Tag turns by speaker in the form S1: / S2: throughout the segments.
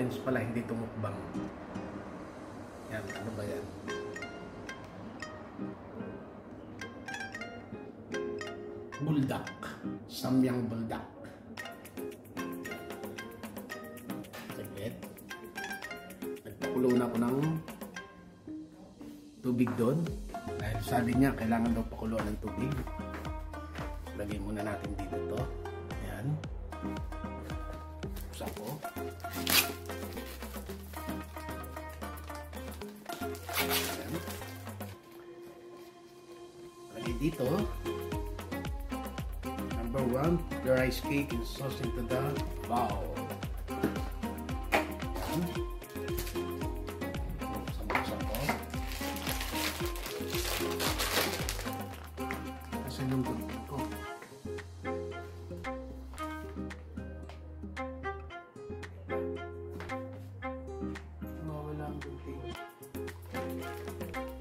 S1: challenge pala, hindi ito mukbang. Yan, ano ba yan? Buldak. Samyang buldak. Saglit. Nagpakulo na ako ng tubig doon. Dahil sabi niya, kailangan daw pakuluan ng tubig. Lagay muna natin dito to. Ayan. Buksan ko. Ayan. Lagay dito. Number 1, the rice cake and sauce into the bowl. Ayan. Buksan ko. Kasi yung tubig ko. Mawala ang tubig.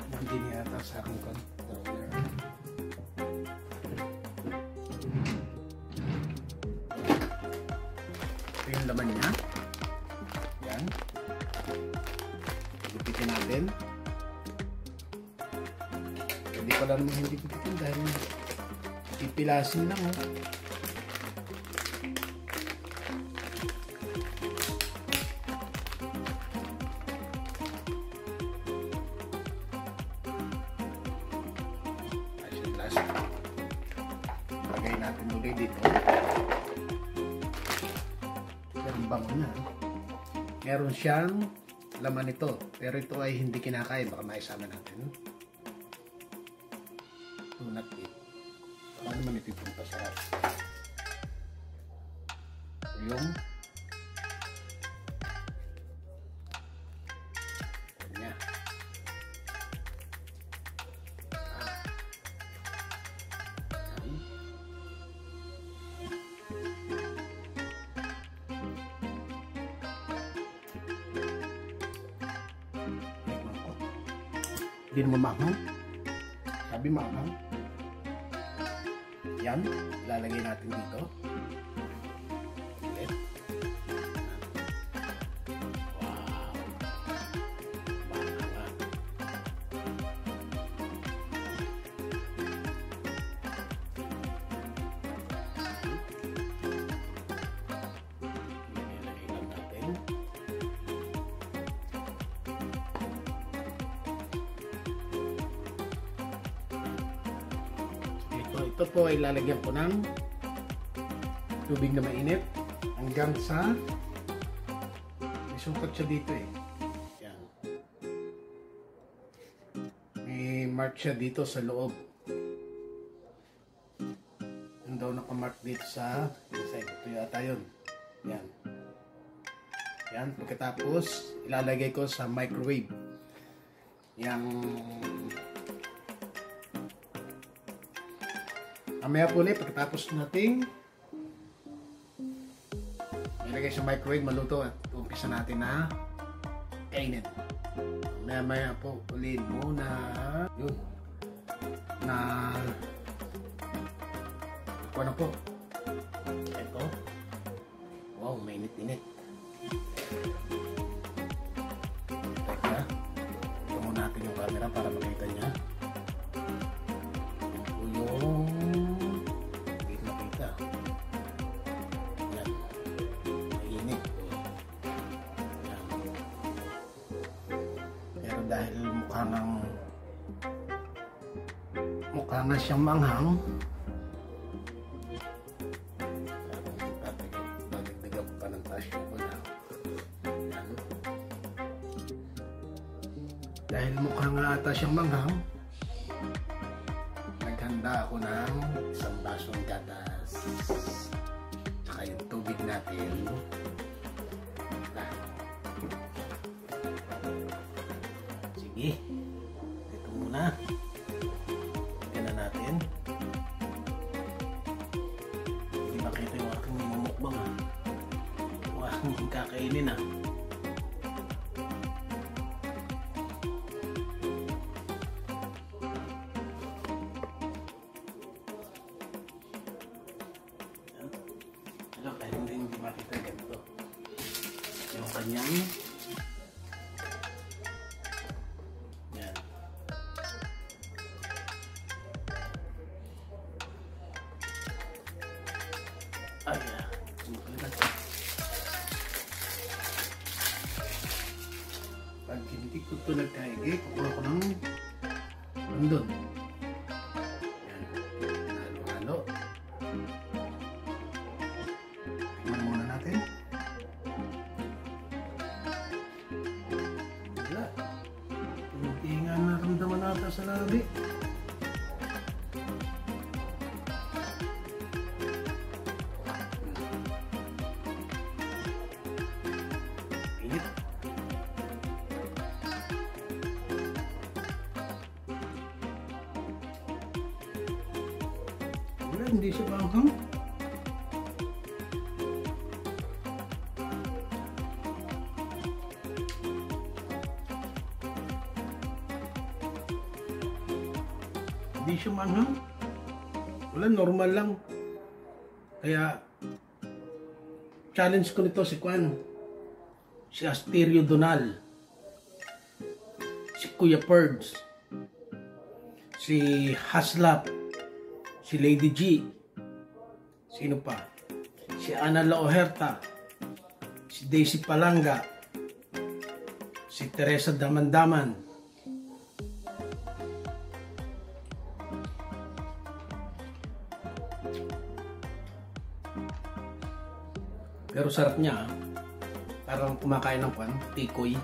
S1: Hindi niya ata sa aking controller. Ito yung laman niya. Yan. Gupitin natin. Hindi pala naman hindi gupitin dahil pipilasin lang. Lagay natin ulit dito. Meron bango niya. Meron siyang laman ito. Pero ito ay hindi kinakain. Baka maisama natin. Tunat it. Baka naman ito itong pasarap. Yung niya. Hindi mo maanghang. Sabi maanghang. Yan. Lalagay natin dito. Ulit. Wow. Maanghang. Ilalagay lang natin. Ito po ay lalagyan ko ng tubig na mainit hanggang sa may sukat siya dito eh. Yan. May mark siya dito sa loob. Yung daw nakamark dito sa inside. Ito yata yun. Yan. Yan. Pagkatapos ilalagay ko sa microwave. Yang mamaya po ulit, pagkatapos nating ilagay sa microwave, maluto at umpisa natin na kainin. Mamaya po ulit muna yun na ano po ito. Wow, mainit-init. Teka, ito muna natin yung camera para makita niya yung dahil mukha nga siyang manghang. Dadagdagan pa ng tasyo ko na. Dahil mukha nga ata siyang manghang, naghanda ako ng isang basong gatas. Tsaka yung tubig natin. Sige, ito muna. Tignan na natin. Hindi makita yung aking mumukbang ha. Yung aking kakainin ha. Alam, kahit hindi makita ganito. Yung kanyang yan. Ayan. Pag hindi ko ito nagkaigi, kukuha ko ng bandon. Yan. Halo-halo. Tingnan muna natin. Wala. Hindi nga naramdaman natin sa labi. Init. Wala, hindi siya panghang. Hindi siya manghang. Wala, normal lang. Kaya challenge ko nito si Kwan, si Asterio Donal, si Kuya Perds, si Haslap, si Lady G, sino pa? Si Ana La Ojerta, si Daisy Palanga, si Teresa Damandaman. Pero sarap niya, parang kumakain ng kwan, tikoy.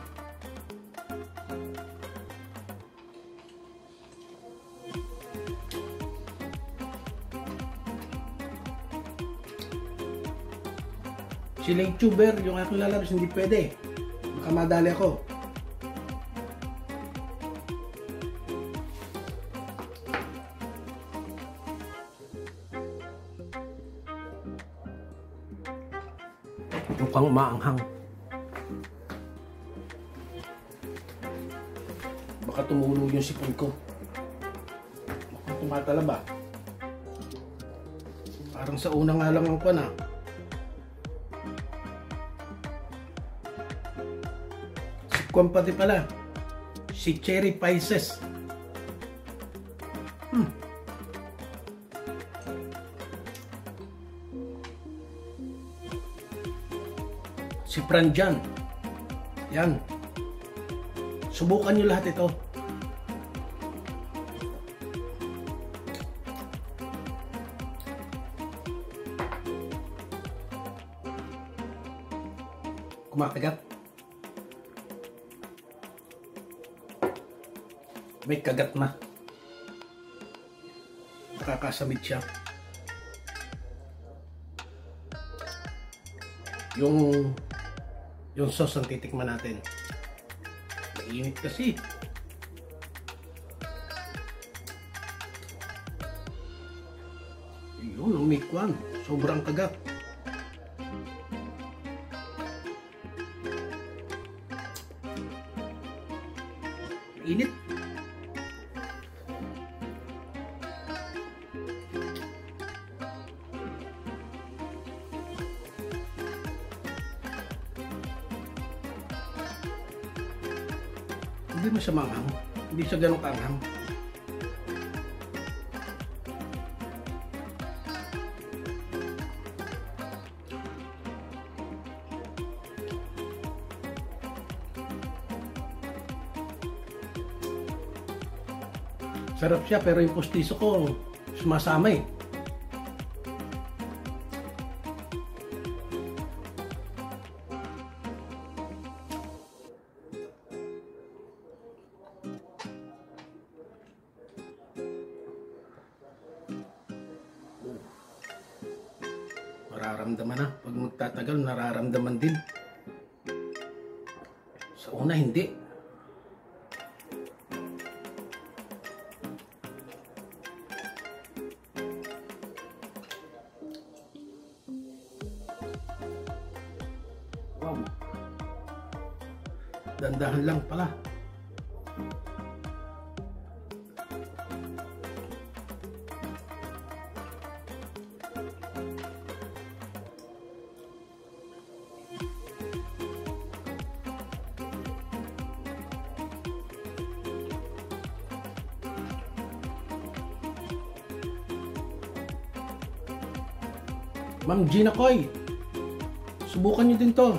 S1: Sila yung tuber, yung aking lalabas, hindi pwede. Baka madali ako. Mukhang umaanghang. Baka tumulo yung sipon ko. Mukhang tumatalaba. Parang sa una nga lang ang pana. Si Kwan pati pala. Si Cherry Pisces. Si Pranjan. Yan. Subukan nyo lahat ito. Kumakagat. May kagat na. Nakakasamid siya. Yung sauce ang titikman natin. Mainit kasi. Yun, ang may kwan. Sobrang kagat. Init. Hindi mo siya manghang. Hindi siya ganong kanghang. Sarap siya pero yung pustiso ko sumasama eh. Mararamdaman na. Pag magtatagal, nararamdaman din. Sa una, hindi. Wow. Dandahan lang pala. Ma'am Gina Koy, subukan nyo din to.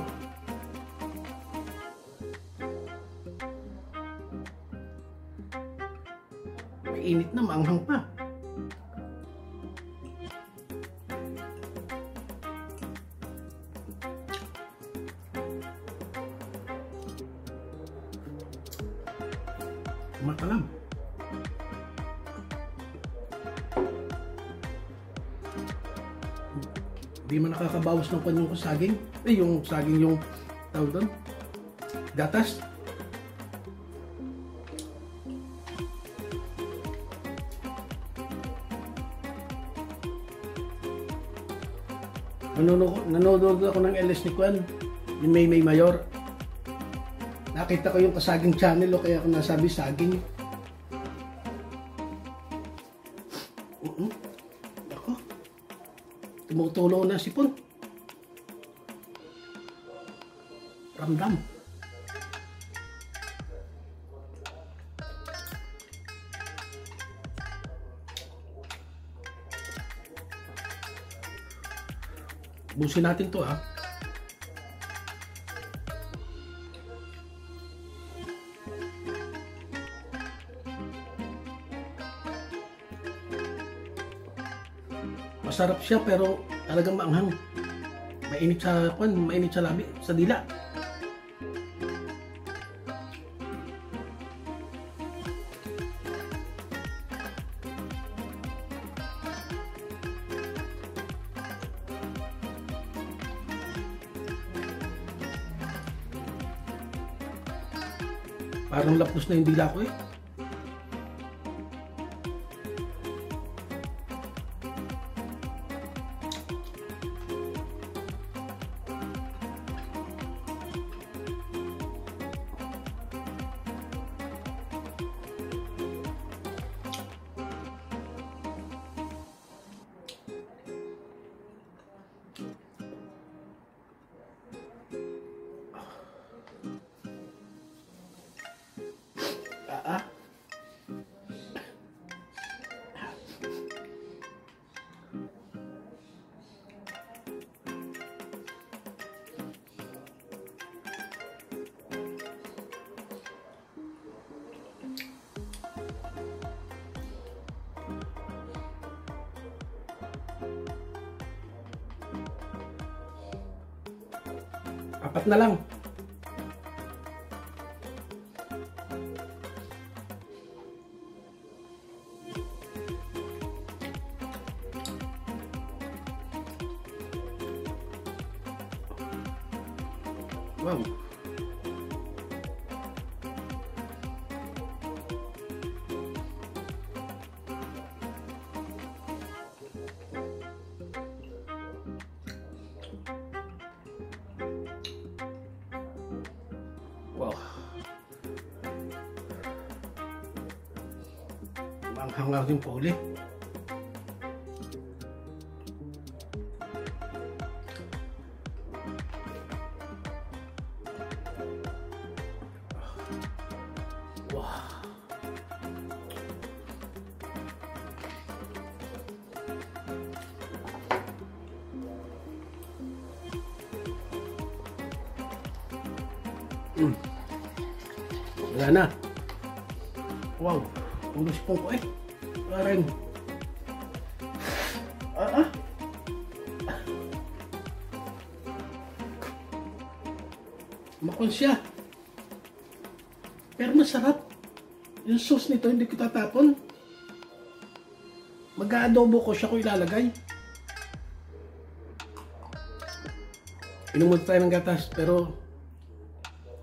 S1: Mainit na, maanghang pa. Matalam. Hindi man nakakabawas ng kanyang saging. Yung saging yung tawag doon. Gatas. Nanonood ako ng LS ni Kwan, yung May Mayor. Nakita ko yung kasaging channel o kaya ako nasabi saging. Ako. Tumutulo na sipon. Ramdam. Busin natin to ha. Masarap siya pero talagang maanghang. Mainit sa mainit sa labi, sa dila. Parang lapos na yung dila ko eh. Apat na lang. Wow. Wow. Manghang yung pauli. Wow. Wala na. Wow. Ulo si Pongko eh. Parang. Makon siya. Pero masarap. Yung sauce nito hindi ko tatapon. Mag-aadobo ko siya kung ilalagay. Inumunta tayo ng gatas pero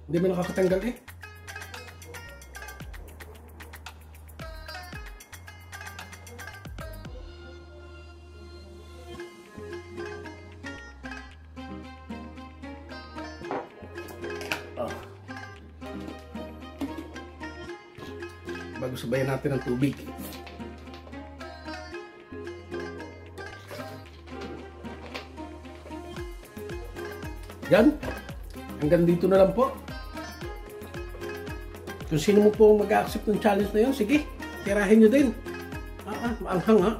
S1: hindi mo nakakatanggal eh. Bago sabayan natin ng tubig. Yan. Hanggang dito na lang po. Kung sino mo po mag-accept ng challenge na yun, sige, tirahin nyo din. Maanghang ha.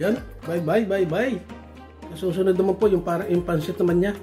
S1: Yan, bye. Susunod naman po yung para yung pansit naman niya.